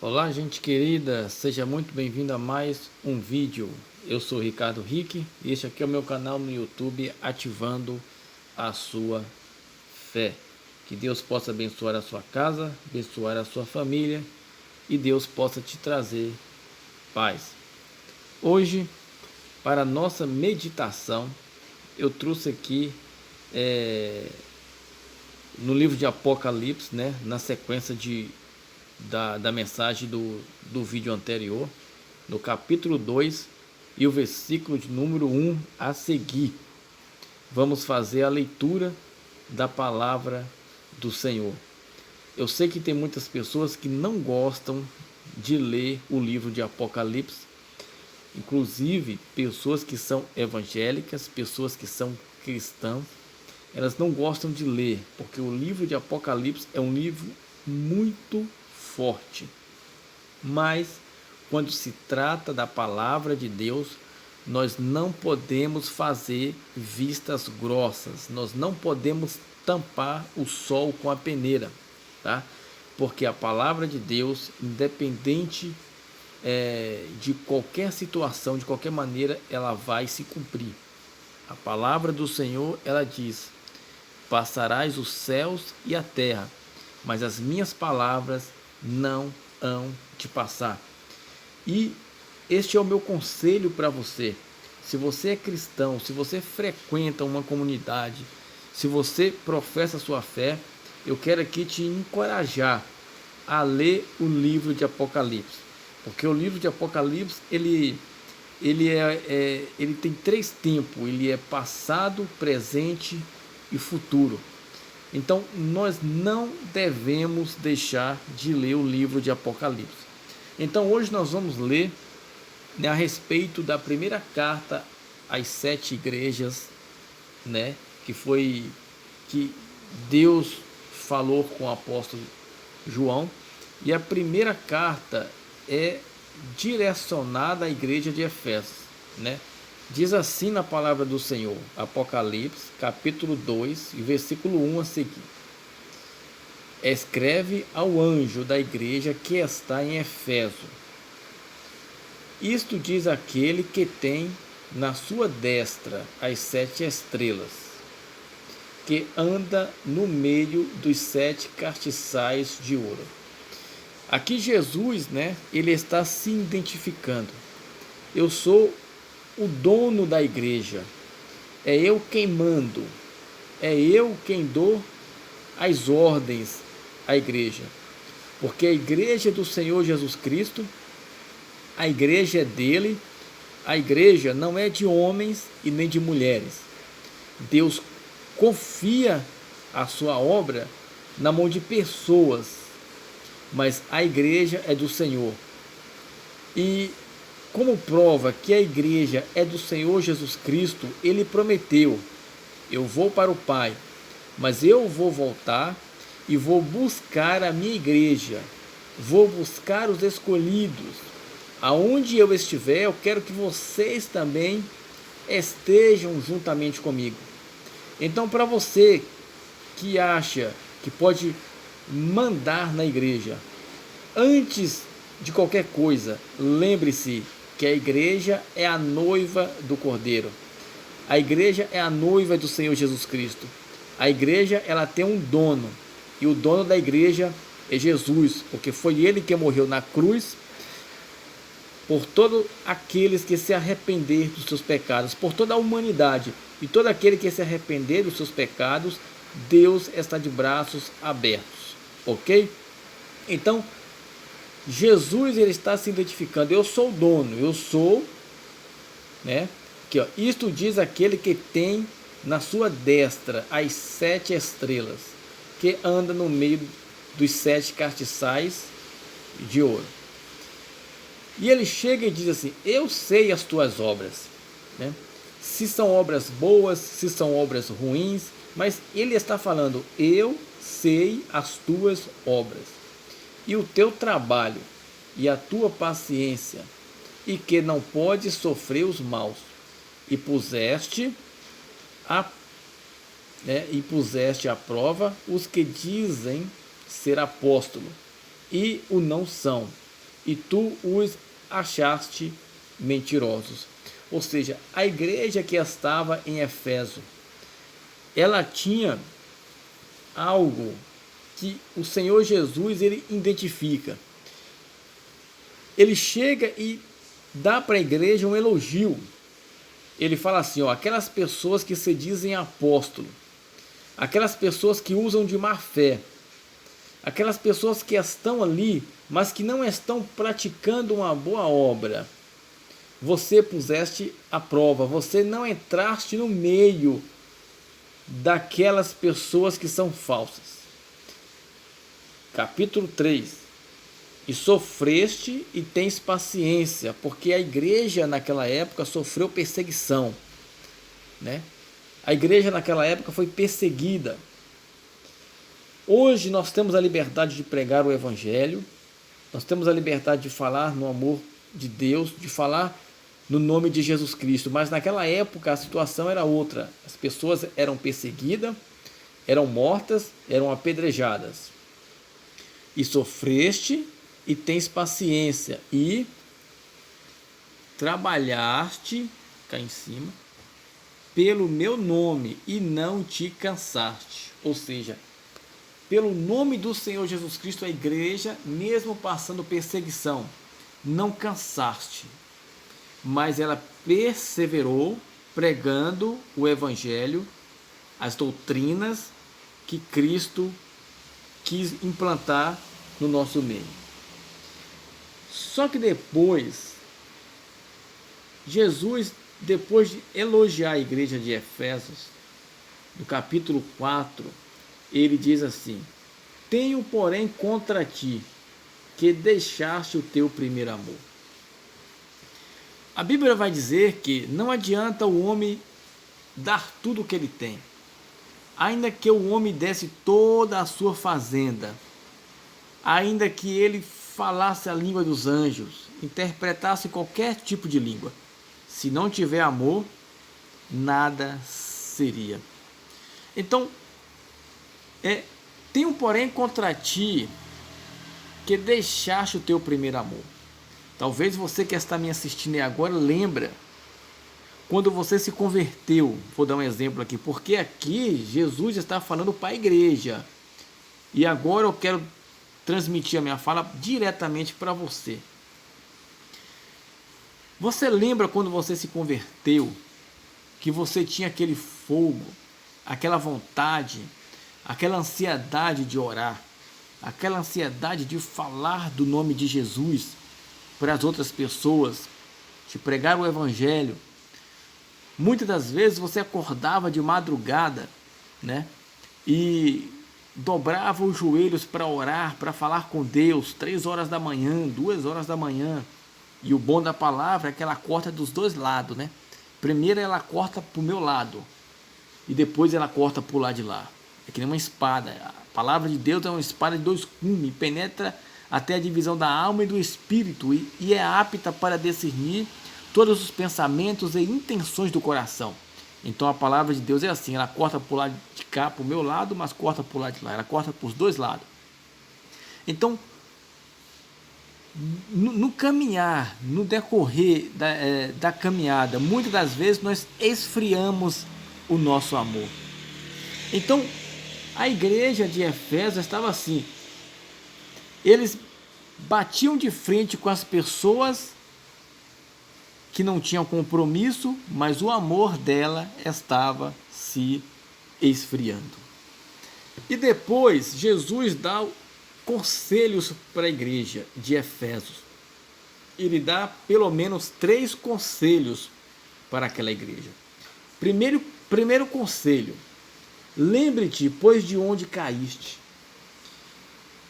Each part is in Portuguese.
Olá, gente querida, seja muito bem-vindo a mais um vídeo. Eu sou Ricardo Rick e este aqui é o meu canal no YouTube, Ativando a Sua Fé. Que Deus possa abençoar a sua casa, abençoar a sua família e Deus possa te trazer paz. Hoje, para a nossa meditação, eu trouxe aqui no livro de Apocalipse, né, na sequência da mensagem do vídeo anterior, no capítulo 2 e o versículo de número 1 a seguir. Vamos fazer a leitura da palavra do Senhor. Eu sei que tem muitas pessoas que não gostam de ler o livro de Apocalipse, inclusive pessoas que são evangélicas, pessoas que são cristãs, elas não gostam de ler, porque o livro de Apocalipse é um livro muito forte. Mas quando se trata da palavra de Deus, nós não podemos fazer vistas grossas, nós não podemos tampar o sol com a peneira, tá? Porque a palavra de Deus, independente de qualquer situação, de qualquer maneira, ela vai se cumprir. A palavra do Senhor, ela diz: passarás os céus e a terra, mas as minhas palavras não hão de passar. E este é o meu conselho para você. Se você é cristão, se você frequenta uma comunidade, se você professa a sua fé, eu quero aqui te encorajar a ler o livro de Apocalipse. Porque o livro de Apocalipse, ele tem três tempos. Ele é passado, presente e futuro. Então, nós não devemos deixar de ler o livro de Apocalipse. Então, hoje nós vamos ler, né, a respeito da primeira carta às 7 igrejas, né, que Deus falou com o apóstolo João. E a primeira carta é direcionada à igreja de Efésios, né? Diz assim na palavra do Senhor, Apocalipse, capítulo 2, versículo 1 a seguir. Escreve ao anjo da igreja que está em Efeso. Isto diz aquele que tem na sua destra as 7 estrelas, que anda no meio dos 7 castiçais de ouro. Aqui Jesus, né, ele está se identificando. Eu sou o dono da igreja, é eu quem mando, é eu quem dou as ordens à igreja, porque a igreja é do Senhor Jesus Cristo, a igreja é dele, a igreja não é de homens e nem de mulheres. Deus confia a sua obra na mão de pessoas, mas a igreja é do Senhor. E como prova que a igreja é do Senhor Jesus Cristo, ele prometeu: eu vou para o Pai, mas eu vou voltar e vou buscar a minha igreja, vou buscar os escolhidos. Aonde eu estiver, eu quero que vocês também estejam juntamente comigo. Então, para você que acha que pode mandar na igreja, antes de qualquer coisa, lembre-se que a igreja é a noiva do Cordeiro. A igreja é a noiva do Senhor Jesus Cristo. A igreja, ela tem um dono, e o dono da igreja é Jesus, porque foi ele que morreu na cruz por todos aqueles que se arrepender dos seus pecados, por toda a humanidade. E todo aquele que se arrepender dos seus pecados, Deus está de braços abertos. Ok? Então, Jesus, ele está se identificando: eu sou o dono, eu sou, né? Aqui, ó, isto diz aquele que tem na sua destra as 7 estrelas, que anda no meio dos 7 castiçais de ouro. E ele chega e diz assim: eu sei as tuas obras, né? Se são obras boas, se são obras ruins, mas ele está falando: eu sei as tuas obras e o teu trabalho e a tua paciência, e que não podes sofrer os maus, e puseste à prova os que dizem ser apóstolo e o não são, e tu os achaste mentirosos. Ou seja, a igreja que estava em Éfeso, ela tinha algo que o Senhor Jesus ele identifica. Ele chega e dá para a igreja um elogio. Ele fala assim, ó, aquelas pessoas que se dizem apóstolo, aquelas pessoas que usam de má fé, aquelas pessoas que estão ali, mas que não estão praticando uma boa obra, você puseste à prova, você não entraste no meio daquelas pessoas que são falsas. Capítulo 3. E sofreste e tens paciência, porque a igreja naquela época sofreu perseguição, né? A igreja naquela época foi perseguida. Hoje nós temos a liberdade de pregar o evangelho, nós temos a liberdade de falar no amor de Deus, de falar no nome de Jesus Cristo, mas naquela época a situação era outra. As pessoas eram perseguidas, eram mortas, eram apedrejadas. E sofreste e tens paciência, e trabalhaste, cá em cima, pelo meu nome, e não te cansaste. Ou seja, pelo nome do Senhor Jesus Cristo, a igreja, mesmo passando perseguição, não cansaste, mas ela perseverou pregando o evangelho, as doutrinas que Cristo quis implantar no nosso meio. Só que depois, Jesus, depois de elogiar a igreja de Efésios, no capítulo 4, ele diz assim: tenho, porém, contra ti, que deixaste o teu primeiro amor. A Bíblia vai dizer que não adianta o homem dar tudo o que ele tem. Ainda que o homem desse toda a sua fazenda, ainda que ele falasse a língua dos anjos, interpretasse qualquer tipo de língua, se não tiver amor, nada seria. Então, tenho, porém, contra ti que deixaste o teu primeiro amor. Talvez você que está me assistindo agora lembra quando você se converteu. Vou dar um exemplo aqui, porque aqui Jesus está falando para a igreja, e agora eu quero transmitir a minha fala diretamente para você. Você lembra quando você se converteu, que você tinha aquele fogo, aquela vontade, aquela ansiedade de orar, aquela ansiedade de falar do nome de Jesus para as outras pessoas, de pregar o evangelho? Muitas das vezes você acordava de madrugada, né? E dobrava os joelhos para orar, para falar com Deus, 3 horas da manhã, 2 horas da manhã. E o bom da palavra é que ela corta dos dois lados, né? Primeiro ela corta para o meu lado, e depois ela corta para o lado de lá. É que nem uma espada. A palavra de Deus é uma espada de 2 gumes, penetra até a divisão da alma e do espírito, e é apta para discernir todos os pensamentos e intenções do coração. Então a palavra de Deus é assim, ela corta para o lado de cá, para o meu lado, mas corta para o lado de lá, ela corta para os dois lados. Então, no caminhar, no decorrer da caminhada, muitas das vezes nós esfriamos o nosso amor. Então, a igreja de Efésios estava assim, eles batiam de frente com as pessoas que não tinham compromisso, mas o amor dela estava se esfriando. E depois Jesus dá conselhos para a igreja de Efésios. Ele dá pelo menos 3 conselhos para aquela igreja. Primeiro conselho: lembre-te, pois, de onde caíste.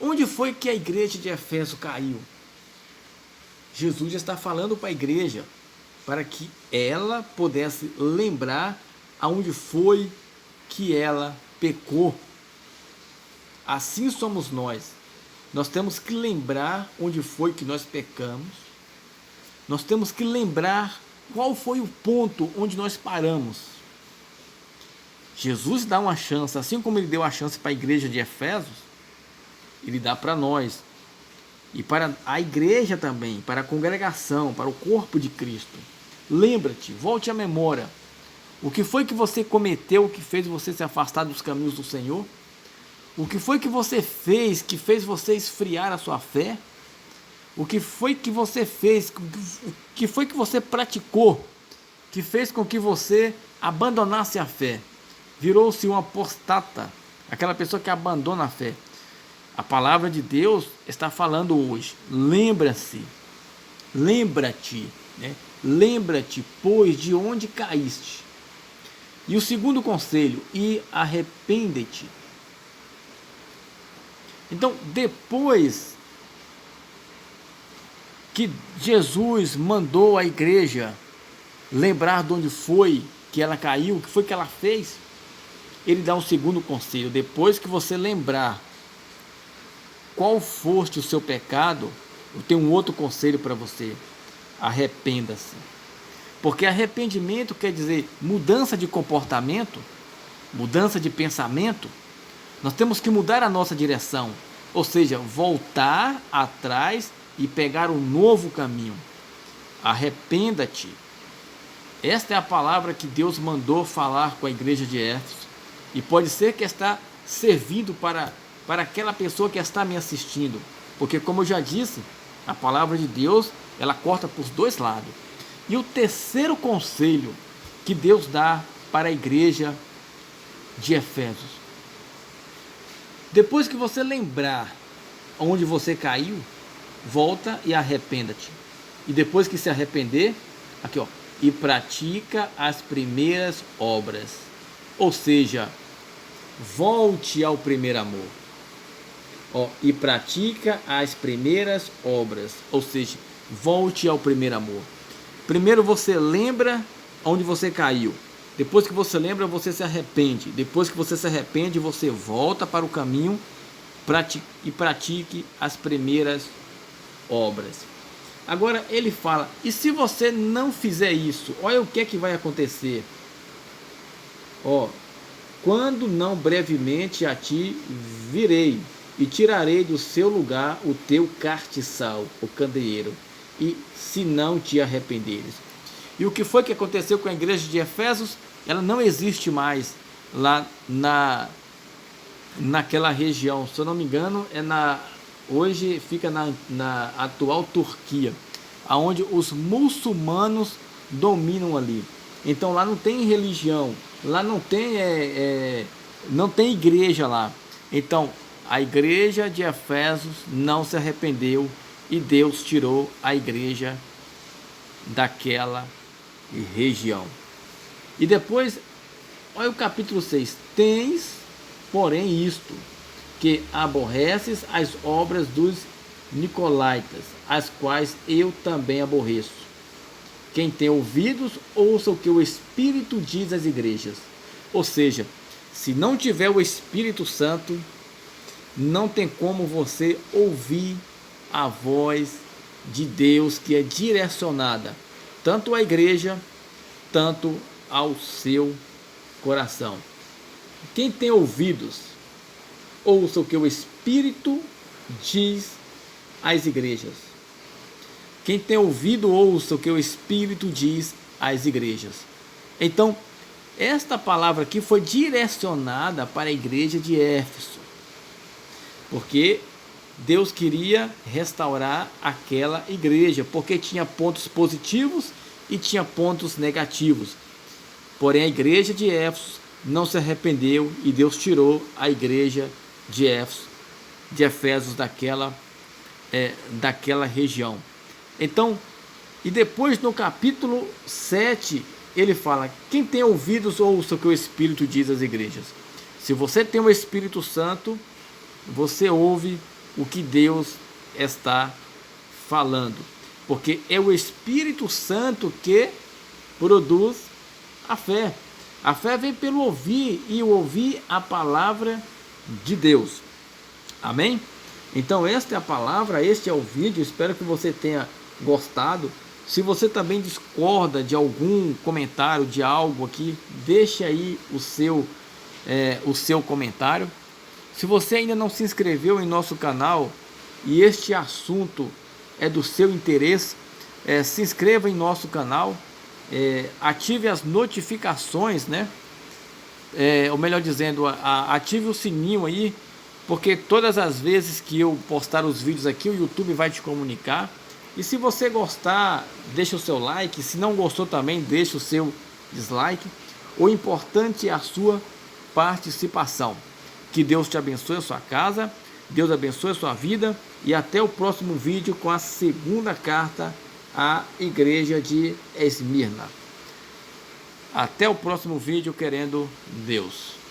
Onde foi que a igreja de Efésios caiu? Jesus está falando para a igreja, para que ela pudesse lembrar aonde foi que ela pecou. Assim somos nós. Nós temos que lembrar onde foi que nós pecamos. Nós temos que lembrar qual foi o ponto onde nós paramos. Jesus dá uma chance, assim como ele deu a chance para a igreja de Efésios, ele dá para nós. e para a igreja também, para a congregação, para o corpo de Cristo. Lembra-te, volte à memória. O que foi que você cometeu que fez você se afastar dos caminhos do Senhor? O que foi que você fez que fez você esfriar a sua fé? O que foi que você fez, o que foi que você praticou que fez com que você abandonasse a fé? Virou-se um apostata, aquela pessoa que abandona a fé. A palavra de Deus está falando hoje. Lembra-te, né? Lembra-te, pois, de onde caíste. E o segundo conselho, e arrepende-te. Então, depois que Jesus mandou a igreja lembrar de onde foi que ela caiu, o que foi que ela fez, ele dá um segundo conselho. Depois que você lembrar qual foste o seu pecado, eu tenho um outro conselho para você: arrependa-se. Porque arrependimento quer dizer mudança de comportamento, mudança de pensamento. Nós temos que mudar a nossa direção, ou seja, voltar atrás e pegar um novo caminho. Arrependa-te. Esta é a palavra que Deus mandou falar com a igreja de Éfeso, e pode ser que está servindo para aquela pessoa que está me assistindo, porque, como eu já disse, a palavra de Deus, ela corta por dois lados. E o terceiro conselho que Deus dá para a igreja de Efésios: depois que você lembrar onde você caiu, volta e arrependa-te. E depois que se arrepender, aqui ó, e pratica as primeiras obras. Ou seja, volte ao primeiro amor. Ó, e pratica as primeiras obras. Ou seja, volte ao primeiro amor. Primeiro você lembra onde você caiu. Depois que você lembra, você se arrepende. Depois que você se arrepende, você volta para o caminho e pratique as primeiras obras. Agora ele fala: e se você não fizer isso, olha o que é que vai acontecer. Ó, quando não brevemente a ti virei e tirarei do seu lugar o teu castiçal, o candeeiro, e se não te arrependeres. E o que foi que aconteceu com a igreja de Efésios? Ela não existe mais lá naquela região. Se eu não me engano, hoje fica na atual Turquia, onde os muçulmanos dominam ali. Então lá não tem religião, lá não tem igreja lá. Então a igreja de Efésios não se arrependeu e Deus tirou a igreja daquela região. E depois, olha o capítulo 6. Tens, porém, isto, que aborreces as obras dos nicolaítas, as quais eu também aborreço. Quem tem ouvidos, ouça o que o Espírito diz às igrejas. Ou seja, se não tiver o Espírito Santo, não tem como você ouvir a voz de Deus, que é direcionada tanto à igreja, tanto ao seu coração. Quem tem ouvidos, ouça o que o Espírito diz às igrejas. Quem tem ouvido, ouça o que o Espírito diz às igrejas. Então, esta palavra aqui foi direcionada para a igreja de Éfeso, porque Deus queria restaurar aquela igreja, porque tinha pontos positivos e tinha pontos negativos. Porém, a igreja de Éfeso não se arrependeu e Deus tirou a igreja de Efésios daquela região. Então, e depois no capítulo 7, ele fala: quem tem ouvidos, ouça o que o Espírito diz às igrejas. Se você tem o Espírito Santo, você ouve o que Deus está falando, porque é o Espírito Santo que produz a fé. A fé vem pelo ouvir, e o ouvir a palavra de Deus. Amém? Então esta é a palavra, este é o vídeo. Espero que você tenha gostado. Se você também discorda de algum comentário, de algo aqui, deixe aí o seu comentário. Se você ainda não se inscreveu em nosso canal, e este assunto é do seu interesse, se inscreva em nosso canal, ative as notificações, né? Ou melhor dizendo, ative o sininho aí, porque todas as vezes que eu postar os vídeos aqui, o YouTube vai te comunicar. E se você gostar, deixa o seu like. Se não gostou também, deixa o seu dislike. O importante é a sua participação. Que Deus te abençoe a sua casa, Deus abençoe a sua vida, e até o próximo vídeo com a segunda carta à igreja de Esmirna. Até o próximo vídeo, querendo Deus.